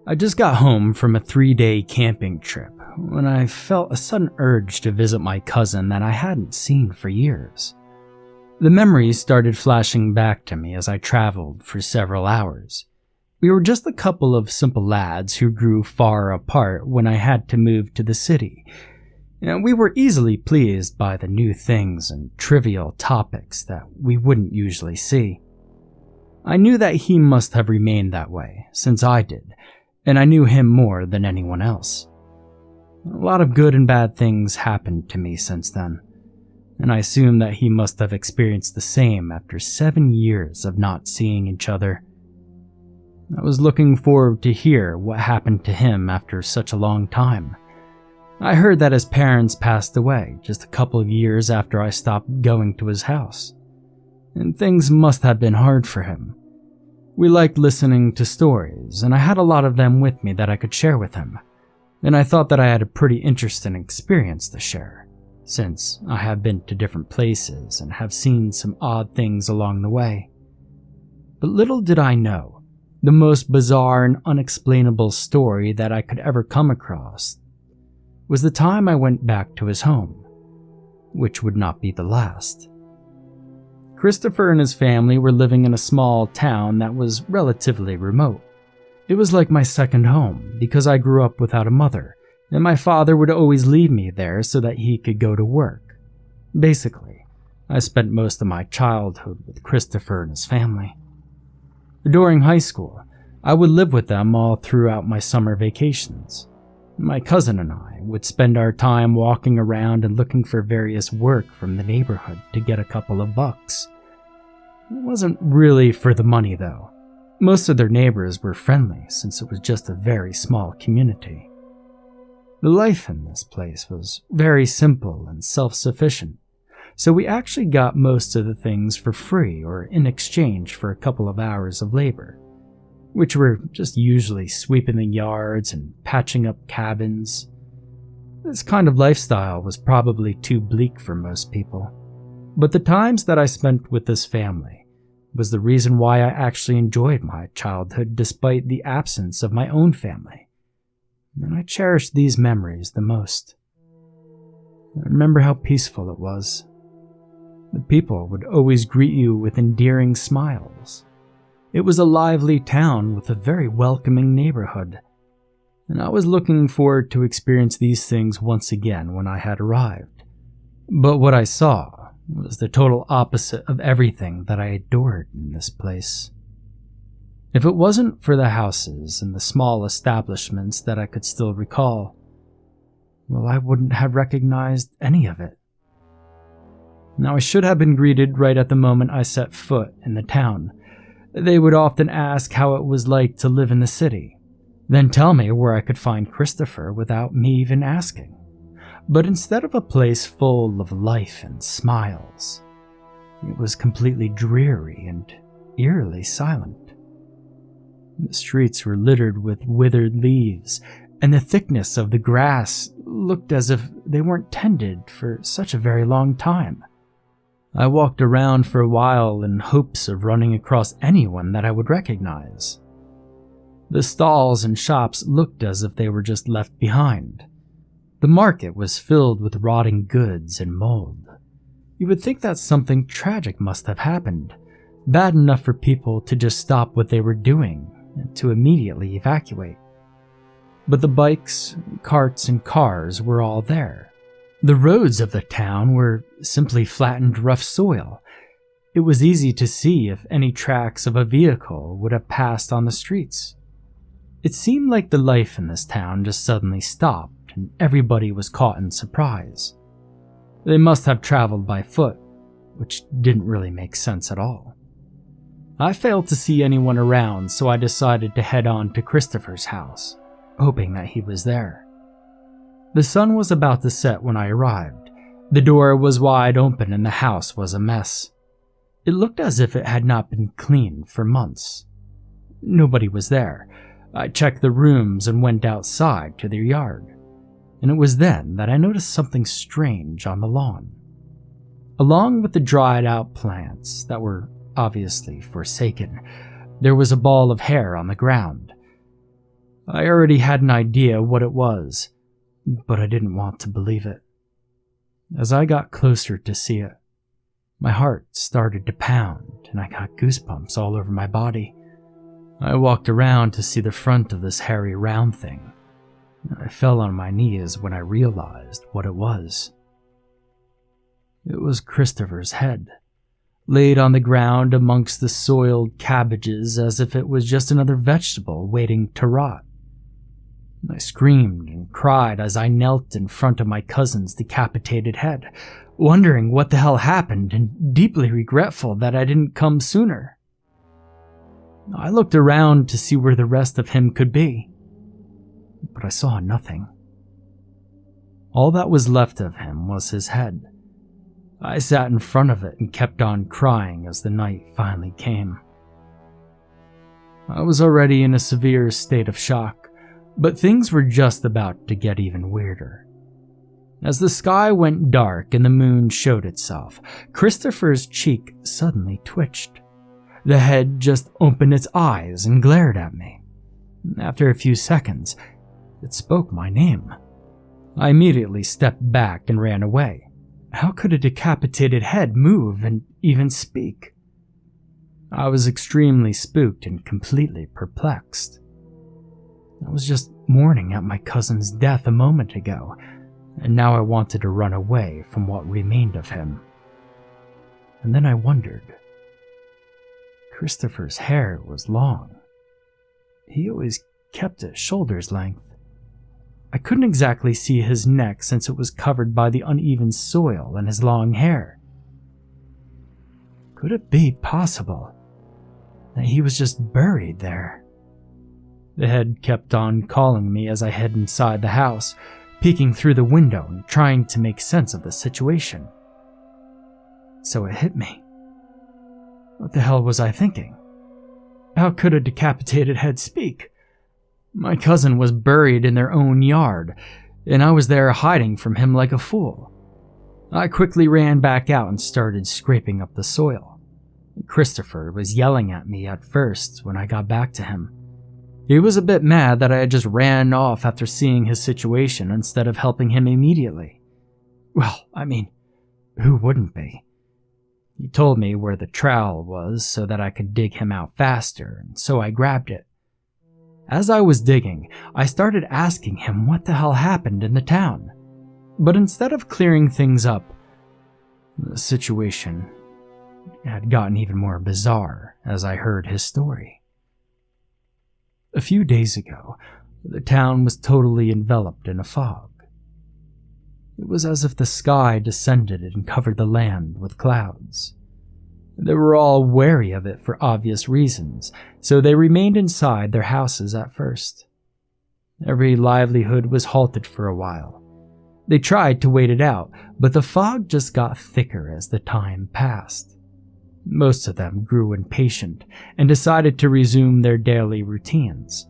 I just got home from a 3-day camping trip when I felt a sudden urge to visit my cousin that I hadn't seen for years. The memories started flashing back to me as I traveled for several hours. We were just a couple of simple lads who grew far apart when I had to move to the city. And we were easily pleased by the new things and trivial topics that we wouldn't usually see. I knew that he must have remained that way, since I did, and I knew him more than anyone else. A lot of good and bad things happened to me since then, and I assume that he must have experienced the same after 7 years of not seeing each other. I was looking forward to hear what happened to him after such a long time. I heard that his parents passed away just a couple of years after I stopped going to his house, and things must have been hard for him. We liked listening to stories, and I had a lot of them with me that I could share with him, and I thought that I had a pretty interesting experience to share, since I have been to different places and have seen some odd things along the way. But little did I know, the most bizarre and unexplainable story that I could ever come across was the time I went back to his home, which would not be the last. Christopher and his family were living in a small town that was relatively remote. It was like my second home because I grew up without a mother, and my father would always leave me there so that he could go to work. Basically, I spent most of my childhood with Christopher and his family. During high school, I would live with them all throughout my summer vacations. My cousin and I would spend our time walking around and looking for various work from the neighborhood to get a couple of bucks. It wasn't really for the money though. Most of their neighbors were friendly since it was just a very small community. The life in this place was very simple and self-sufficient, so we actually got most of the things for free or in exchange for a couple of hours of labor, which were just usually sweeping the yards and patching up cabins. This kind of lifestyle was probably too bleak for most people, but the times that I spent with this family was the reason why I actually enjoyed my childhood despite the absence of my own family, and I cherished these memories the most. I remember how peaceful it was. The people would always greet you with endearing smiles. It was a lively town with a very welcoming neighborhood, and I was looking forward to experience these things once again when I had arrived. But what I saw was the total opposite of everything that I adored in this place. If it wasn't for the houses and the small establishments that I could still recall, well, I wouldn't have recognized any of it. Now, I should have been greeted right at the moment I set foot in the town. They would often ask how it was like to live in the city, then tell me where I could find Christopher without me even asking. But instead of a place full of life and smiles, it was completely dreary and eerily silent. The streets were littered with withered leaves, and the thickness of the grass looked as if they weren't tended for such a very long time. I walked around for a while in hopes of running across anyone that I would recognize. The stalls and shops looked as if they were just left behind. The market was filled with rotting goods and mold. You would think that something tragic must have happened, bad enough for people to just stop what they were doing and to immediately evacuate. But the bikes, carts, and cars were all there. The roads of the town were simply flattened rough soil. It was easy to see if any tracks of a vehicle would have passed on the streets. It seemed like the life in this town just suddenly stopped and everybody was caught in surprise. They must have traveled by foot, which didn't really make sense at all. I failed to see anyone around, so I decided to head on to Christopher's house, hoping that he was there. The sun was about to set when I arrived. The door was wide open and the house was a mess. It looked as if it had not been cleaned for months. Nobody was there. I checked the rooms and went outside to their yard, and it was then that I noticed something strange on the lawn. Along with the dried out plants that were obviously forsaken, there was a ball of hair on the ground. I already had an idea what it was, but I didn't want to believe it. As I got closer to see it, my heart started to pound and I got goosebumps all over my body. I walked around to see the front of this hairy round thing. I fell on my knees when I realized what it was. It was Christopher's head, laid on the ground amongst the soiled cabbages as if it was just another vegetable waiting to rot. I screamed and cried as I knelt in front of my cousin's decapitated head, wondering what the hell happened and deeply regretful that I didn't come sooner. I looked around to see where the rest of him could be, but I saw nothing. All that was left of him was his head. I sat in front of it and kept on crying as the night finally came. I was already in a severe state of shock, but things were just about to get even weirder. As the sky went dark and the moon showed itself, Christopher's cheek suddenly twitched. The head just opened its eyes and glared at me. After a few seconds, it spoke my name. I immediately stepped back and ran away. How could a decapitated head move and even speak? I was extremely spooked and completely perplexed. I was just mourning at my cousin's death a moment ago, and now I wanted to run away from what remained of him. And then I wondered. Christopher's hair was long. He always kept it shoulder's length. I couldn't exactly see his neck since it was covered by the uneven soil and his long hair. Could it be possible that he was just buried there? The head kept on calling me as I hid inside the house, peeking through the window and trying to make sense of the situation. So it hit me. What the hell was I thinking? How could a decapitated head speak? My cousin was buried in their own yard, and I was there hiding from him like a fool. I quickly ran back out and started scraping up the soil. Christopher was yelling at me at first when I got back to him. He was a bit mad that I had just ran off after seeing his situation instead of helping him immediately. Well, I mean, who wouldn't be? He told me where the trowel was so that I could dig him out faster, and so I grabbed it. As I was digging, I started asking him what the hell happened in the town. But instead of clearing things up, the situation had gotten even more bizarre as I heard his story. A few days ago, the town was totally enveloped in a fog. It was as if the sky descended and covered the land with clouds. They were all wary of it for obvious reasons, so they remained inside their houses at first. Every livelihood was halted for a while. They tried to wait it out, but the fog just got thicker as the time passed. Most of them grew impatient and decided to resume their daily routines.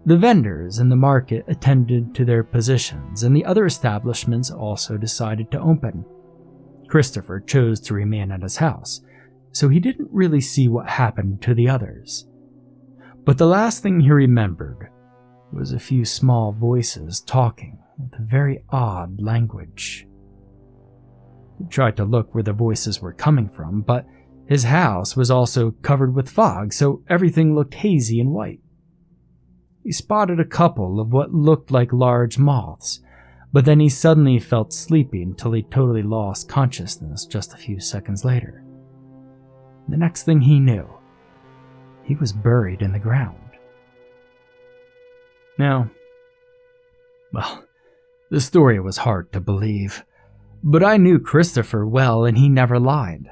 The vendors in the market attended to their positions, and the other establishments also decided to open. Christopher chose to remain at his house, so he didn't really see what happened to the others. But the last thing he remembered was a few small voices talking with a very odd language. He tried to look where the voices were coming from, but his house was also covered with fog, so everything looked hazy and white. He spotted a couple of what looked like large moths, but then he suddenly felt sleepy until he totally lost consciousness just a few seconds later. The next thing he knew, he was buried in the ground. Now, well, the story was hard to believe, but I knew Christopher well and he never lied.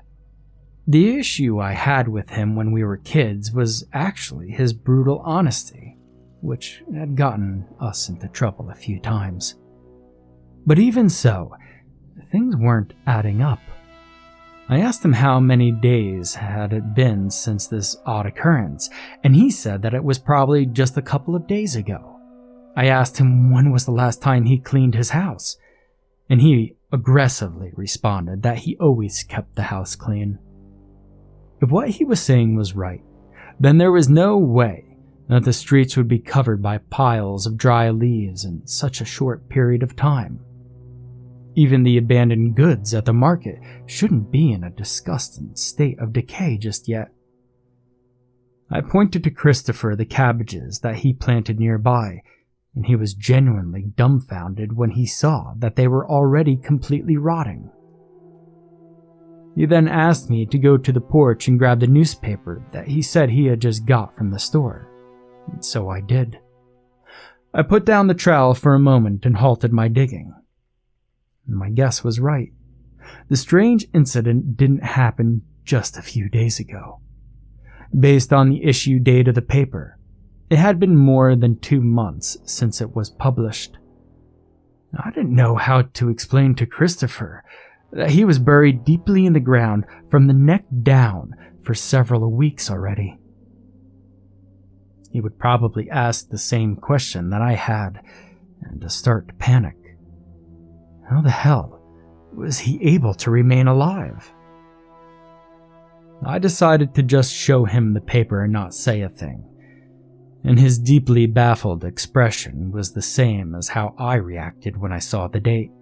The issue I had with him when we were kids was actually his brutal honesty, which had gotten us into trouble a few times. But even so, things weren't adding up. I asked him how many days had it been since this odd occurrence, and he said that it was probably just a couple of days ago. I asked him when was the last time he cleaned his house, and he aggressively responded that he always kept the house clean. If what he was saying was right, then there was no way that the streets would be covered by piles of dry leaves in such a short period of time. Even the abandoned goods at the market shouldn't be in a disgusting state of decay just yet. I pointed to Christopher the cabbages that he planted nearby, and he was genuinely dumbfounded when he saw that they were already completely rotting. He then asked me to go to the porch and grab the newspaper that he said he had just got from the store, and so I did. I put down the trowel for a moment and halted my digging. My guess was right. The strange incident didn't happen just a few days ago. Based on the issue date of the paper, it had been more than 2 months since it was published. I didn't know how to explain to Christopher that he was buried deeply in the ground from the neck down for several weeks already. He would probably ask the same question that I had and to start to panic. How the hell was he able to remain alive? I decided to just show him the paper and not say a thing, and his deeply baffled expression was the same as how I reacted when I saw the date.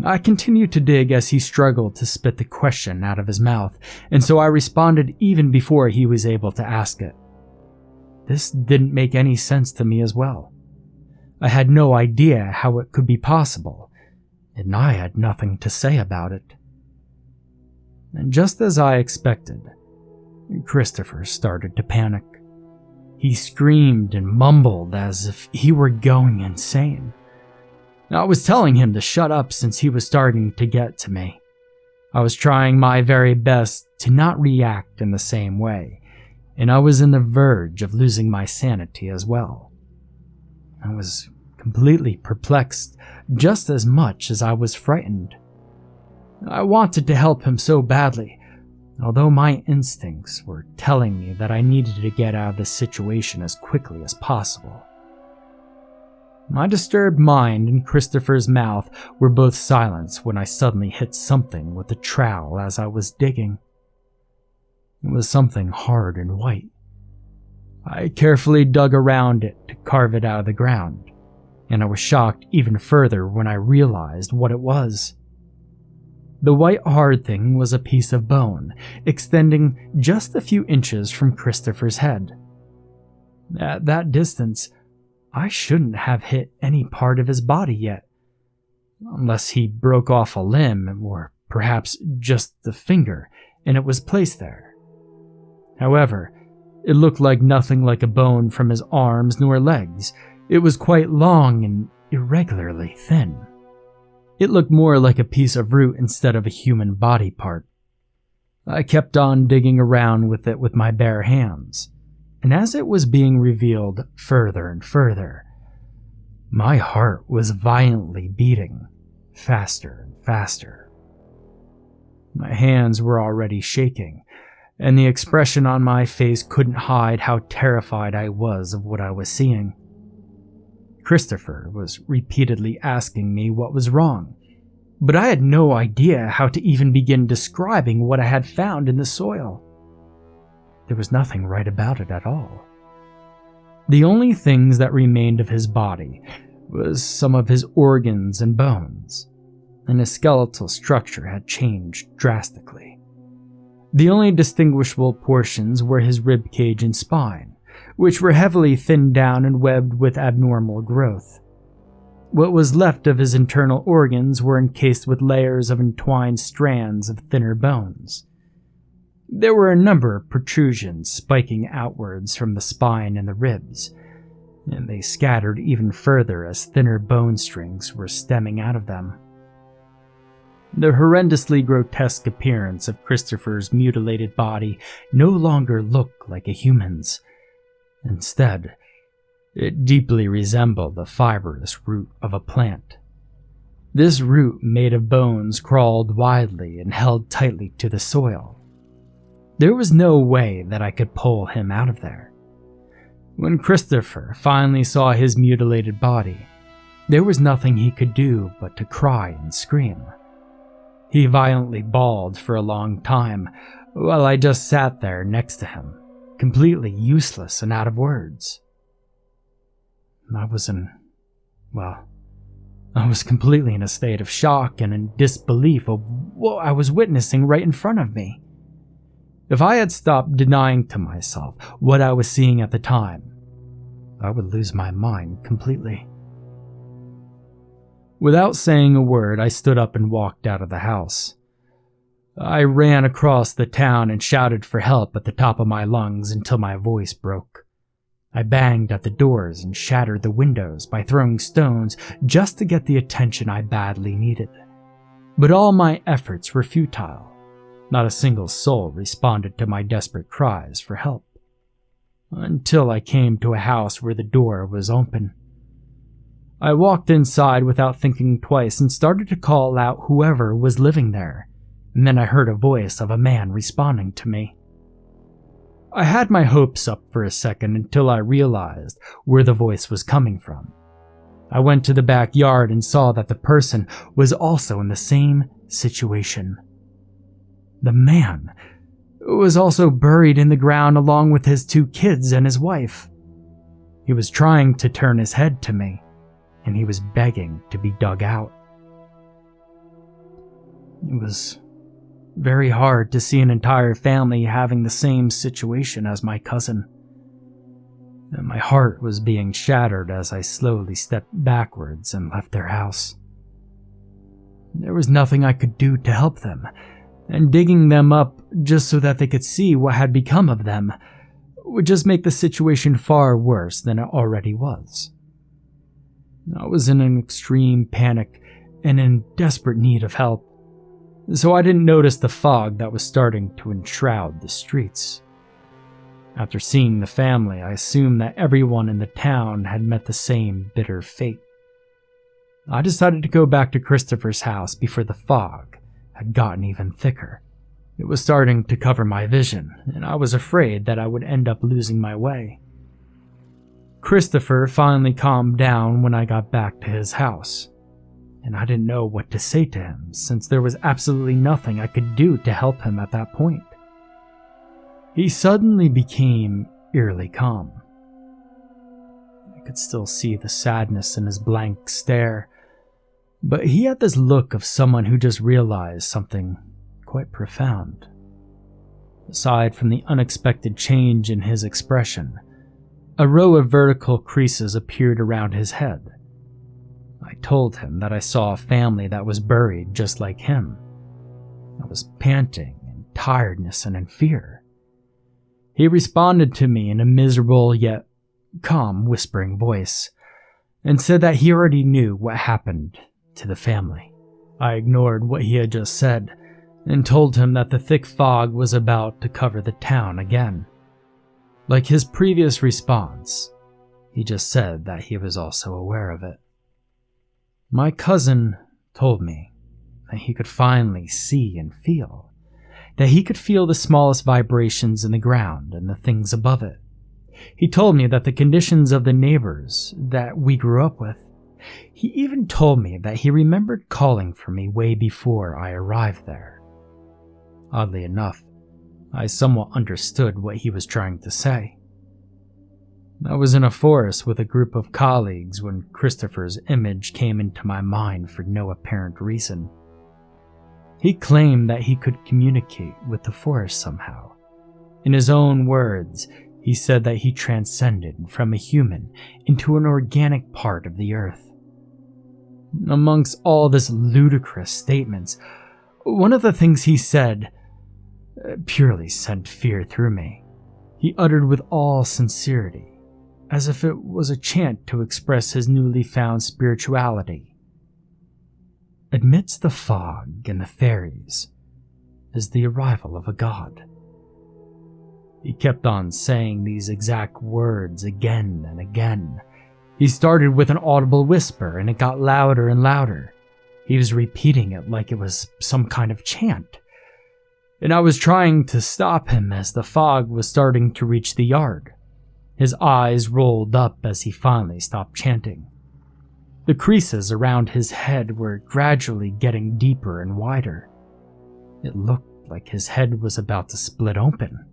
I continued to dig as he struggled to spit the question out of his mouth, and so I responded even before he was able to ask it. This didn't make any sense to me as well. I had no idea how it could be possible, and I had nothing to say about it. And just as I expected, Christopher started to panic. He screamed and mumbled as if he were going insane. I was telling him to shut up since he was starting to get to me. I was trying my very best to not react in the same way, and I was on the verge of losing my sanity as well. I was completely perplexed, just as much as I was frightened. I wanted to help him so badly, although my instincts were telling me that I needed to get out of this situation as quickly as possible. My disturbed mind and Christopher's mouth were both silenced when I suddenly hit something with the trowel as I was digging. It was something hard and white. I carefully dug around it to carve it out of the ground, and I was shocked even further when I realized what it was. The white hard thing was a piece of bone, extending just a few inches from Christopher's head. At that distance, I shouldn't have hit any part of his body yet, unless he broke off a limb or perhaps just the finger and it was placed there. However, it looked like nothing like a bone from his arms nor legs. It was quite long and irregularly thin. It looked more like a piece of root instead of a human body part. I kept on digging around with it with my bare hands, and as it was being revealed further and further, my heart was violently beating, faster and faster. My hands were already shaking, and the expression on my face couldn't hide how terrified I was of what I was seeing. Christopher was repeatedly asking me what was wrong, but I had no idea how to even begin describing what I had found in the soil. There was nothing right about it at all. The only things that remained of his body was some of his organs and bones, and his skeletal structure had changed drastically. The only distinguishable portions were his ribcage and spine, which were heavily thinned down and webbed with abnormal growth. What was left of his internal organs were encased with layers of entwined strands of thinner bones. There were a number of protrusions spiking outwards from the spine and the ribs, and they scattered even further as thinner bone strings were stemming out of them. The horrendously grotesque appearance of Christopher's mutilated body no longer looked like a human's. Instead, it deeply resembled the fibrous root of a plant. This root made of bones crawled widely and held tightly to the soil. There was no way that I could pull him out of there. When Christopher finally saw his mutilated body, there was nothing he could do but to cry and scream. He violently bawled for a long time, while I just sat there next to him, completely useless and out of words. I was completely in a state of shock and in disbelief of what I was witnessing right in front of me. If I had stopped denying to myself what I was seeing at the time, I would lose my mind completely. Without saying a word, I stood up and walked out of the house. I ran across the town and shouted for help at the top of my lungs until my voice broke. I banged at the doors and shattered the windows by throwing stones just to get the attention I badly needed. But all my efforts were futile. Not a single soul responded to my desperate cries for help. Until I came to a house where the door was open. I walked inside without thinking twice and started to call out whoever was living there, and then I heard a voice of a man responding to me. I had my hopes up for a second until I realized where the voice was coming from. I went to the backyard and saw that the person was also in the same situation. The man was also buried in the ground along with his 2 kids and his wife. He was trying to turn his head to me, and he was begging to be dug out. It was very hard to see an entire family having the same situation as my cousin. And my heart was being shattered as I slowly stepped backwards and left their house. There was nothing I could do to help them, and digging them up just so that they could see what had become of them would just make the situation far worse than it already was. I was in an extreme panic and in desperate need of help, so I didn't notice the fog that was starting to enshroud the streets. After seeing the family, I assumed that everyone in the town had met the same bitter fate. I decided to go back to Christopher's house before the fog had gotten even thicker. It was starting to cover my vision, and I was afraid that I would end up losing my way. Christopher finally calmed down when I got back to his house, and I didn't know what to say to him since there was absolutely nothing I could do to help him at that point. He suddenly became eerily calm. I could still see the sadness in his blank stare, but he had this look of someone who just realized something quite profound. Aside from the unexpected change in his expression, a row of vertical creases appeared around his head. I told him that I saw a family that was buried just like him. I was panting in tiredness and in fear. He responded to me in a miserable yet calm whispering voice, and said that he already knew what happened to the family. I ignored what he had just said, and told him that the thick fog was about to cover the town again. Like his previous response, he just said that he was also aware of it. My cousin told me that he could finally see and feel, that he could feel the smallest vibrations in the ground and the things above it. He told me that the conditions of the neighbors that we grew up with. He even told me that he remembered calling for me way before I arrived there. Oddly enough, I somewhat understood what he was trying to say. I was in a forest with a group of colleagues when Christopher's image came into my mind for no apparent reason. He claimed that he could communicate with the forest somehow. In his own words, he said that he transcended from a human into an organic part of the earth. Amongst all this ludicrous statements, one of the things he said purely sent fear through me. He uttered with all sincerity, as if it was a chant to express his newly found spirituality. Amidst the fog and the Faeries is the arrival of a god. He kept on saying these exact words again and again. He started with an audible whisper, and it got louder and louder. He was repeating it like it was some kind of chant. And I was trying to stop him as the fog was starting to reach the yard. His eyes rolled up as he finally stopped chanting. The creases around his head were gradually getting deeper and wider. It looked like his head was about to split open.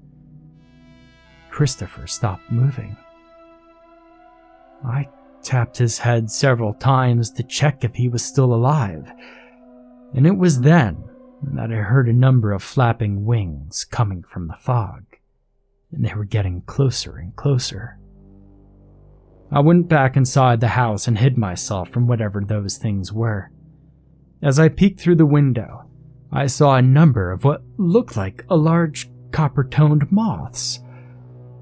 Christopher stopped moving. I tapped his head several times to check if he was still alive, and it was then that I heard a number of flapping wings coming from the fog, and they were getting closer and closer. I went back inside the house and hid myself from whatever those things were. As I peeked through the window, I saw a number of what looked like a large copper-toned moths.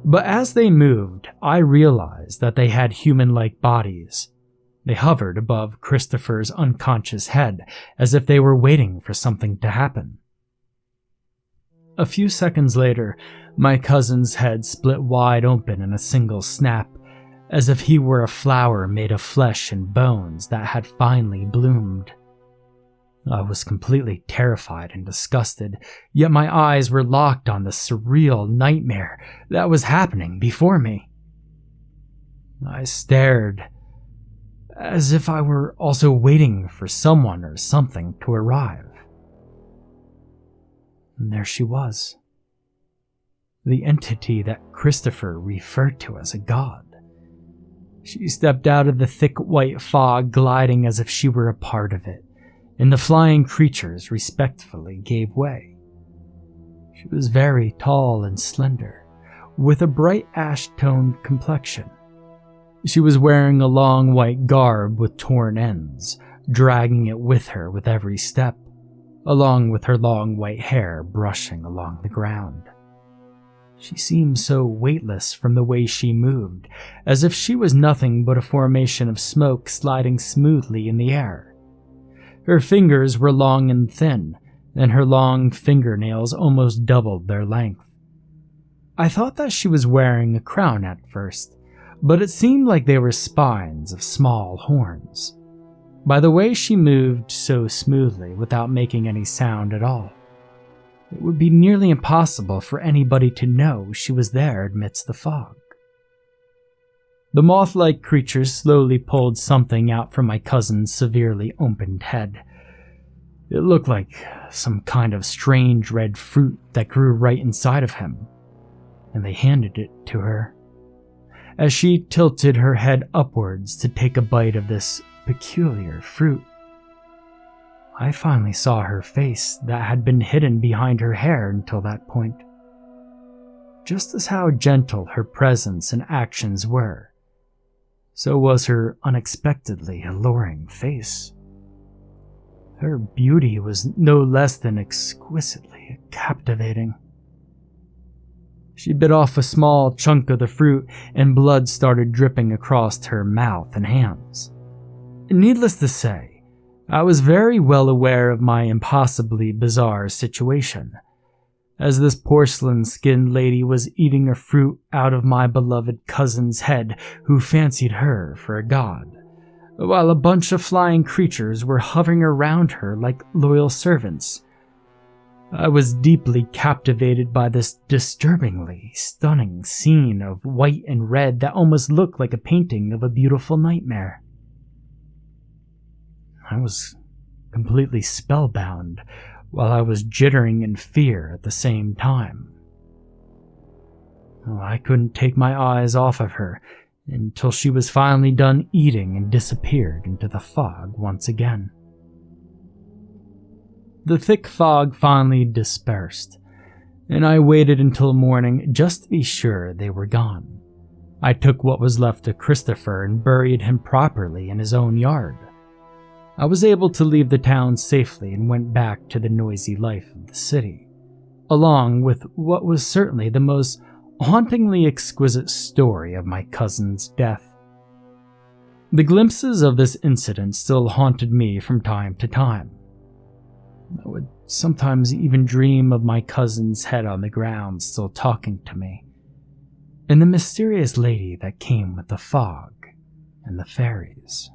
But as they moved, I realized that they had human-like bodies. They hovered above Christopher's unconscious head, as if they were waiting for something to happen. A few seconds later, my cousin's head split wide open in a single snap, as if he were a flower made of flesh and bones that had finally bloomed. I was completely terrified and disgusted, yet my eyes were locked on the surreal nightmare that was happening before me. I stared, as if I were also waiting for someone or something to arrive. And there she was. The entity that Christopher referred to as a god. She stepped out of the thick white fog, gliding as if she were a part of it, and the flying creatures respectfully gave way. She was very tall and slender, with a bright ash-toned complexion. She was wearing a long white garb with torn ends, dragging it with her with every step, along with her long white hair brushing along the ground. She seemed so weightless from the way she moved, as if she was nothing but a formation of smoke sliding smoothly in the air. Her fingers were long and thin, and her long fingernails almost doubled their length. I thought that she was wearing a crown at first, but it seemed like they were spines of small horns. By the way she moved so smoothly without making any sound at all, it would be nearly impossible for anybody to know she was there amidst the fog. The moth-like creature slowly pulled something out from my cousin's severely opened head. It looked like some kind of strange red fruit that grew right inside of him, and they handed it to her. As she tilted her head upwards to take a bite of this peculiar fruit, I finally saw her face that had been hidden behind her hair until that point. Just as how gentle her presence and actions were, so was her unexpectedly alluring face. Her beauty was no less than exquisitely captivating. She bit off a small chunk of the fruit, and blood started dripping across her mouth and hands. Needless to say, I was very well aware of my impossibly bizarre situation, as this porcelain-skinned lady was eating a fruit out of my beloved cousin's head, who fancied her for a god, while a bunch of flying creatures were hovering around her like loyal servants. I was deeply captivated by this disturbingly stunning scene of white and red that almost looked like a painting of a beautiful nightmare. I was completely spellbound, while I was jittering in fear at the same time. I couldn't take my eyes off of her until she was finally done eating and disappeared into the fog once again. The thick fog finally dispersed, and I waited until morning just to be sure they were gone. I took what was left of Christopher and buried him properly in his own yard. I was able to leave the town safely and went back to the noisy life of the city, along with what was certainly the most hauntingly exquisite story of my cousin's death. The glimpses of this incident still haunted me from time to time. I would sometimes even dream of my cousin's head on the ground still talking to me, and the mysterious lady that came with the fog and the fairies.